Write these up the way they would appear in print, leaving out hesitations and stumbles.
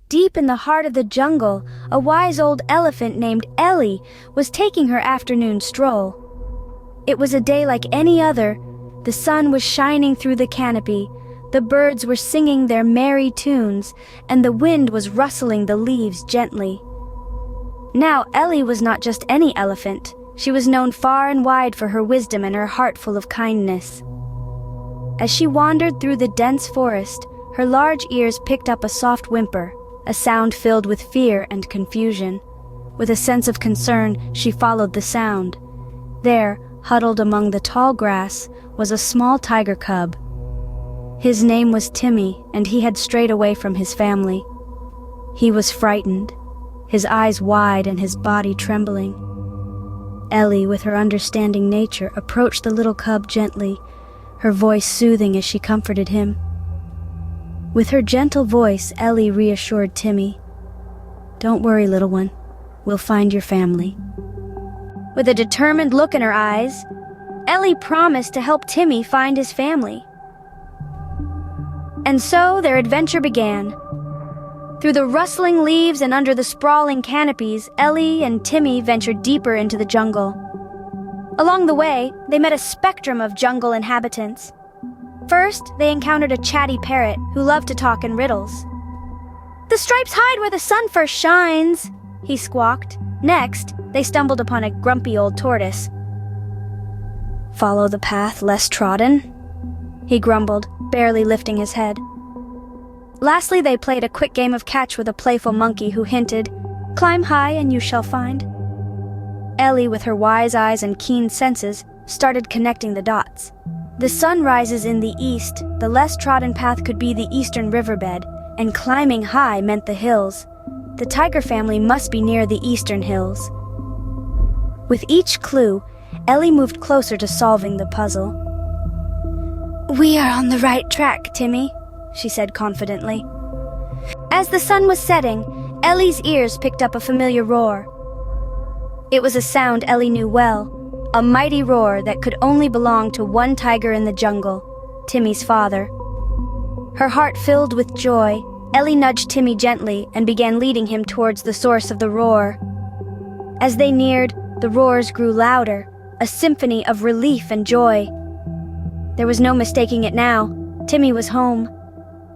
deep in the heart of the jungle, a wise old elephant named Ellie was taking her afternoon stroll. It was a day like any other. The sun was shining through the canopy, the birds were singing their merry tunes, and the wind was rustling the leaves gently. Now, Ellie was not just any elephant. She was known far and wide for her wisdom and her heart full of kindness. As she wandered through the dense forest, her large ears picked up a soft whimper, a sound filled with fear and confusion. With a sense of concern, she followed the sound. There, huddled among the tall grass, was a small tiger cub. His name was Timmy, and he had strayed away from his family. He was frightened, his eyes wide and his body trembling. Ellie, with her understanding nature, approached the little cub gently, her voice soothing as she comforted him. With her gentle voice, Ellie reassured Timmy. "Don't worry, little one. We'll find your family." With a determined look in her eyes, Ellie promised to help Timmy find his family. And so their adventure began. Through the rustling leaves and under the sprawling canopies, Ellie and Timmy ventured deeper into the jungle. Along the way, they met a spectrum of jungle inhabitants. First, they encountered a chatty parrot who loved to talk in riddles. "The stripes hide where the sun first shines," he squawked. Next, they stumbled upon a grumpy old tortoise. "Follow the path less trodden," he grumbled, barely lifting his head. Lastly, they played a quick game of catch with a playful monkey who hinted, "Climb high and you shall find." Ellie, with her wise eyes and keen senses, started connecting the dots. The sun rises in the east, the less trodden path could be the eastern riverbed, and climbing high meant the hills. The tiger family must be near the eastern hills. With each clue, Ellie moved closer to solving the puzzle. "We are on the right track, Timmy," she said confidently. As the sun was setting, Ellie's ears picked up a familiar roar. It was a sound Ellie knew well, a mighty roar that could only belong to one tiger in the jungle, Timmy's father. Her heart filled with joy, Ellie nudged Timmy gently and began leading him towards the source of the roar. As they neared, the roars grew louder, a symphony of relief and joy. There was no mistaking it now. Timmy was home.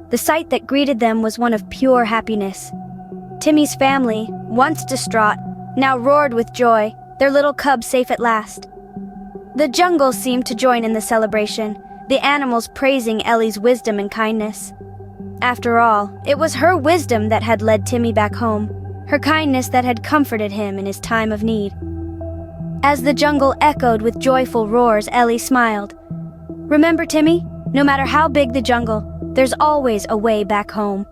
The sight that greeted them was one of pure happiness. Timmy's family, once distraught, now roared with joy, their little cub safe at last. The jungle seemed to join in the celebration, the animals praising Ellie's wisdom and kindness. After all, it was her wisdom that had led Timmy back home, her kindness that had comforted him in his time of need. As the jungle echoed with joyful roars, Ellie smiled. "Remember, Timmy, no matter how big the jungle, there's always a way back home."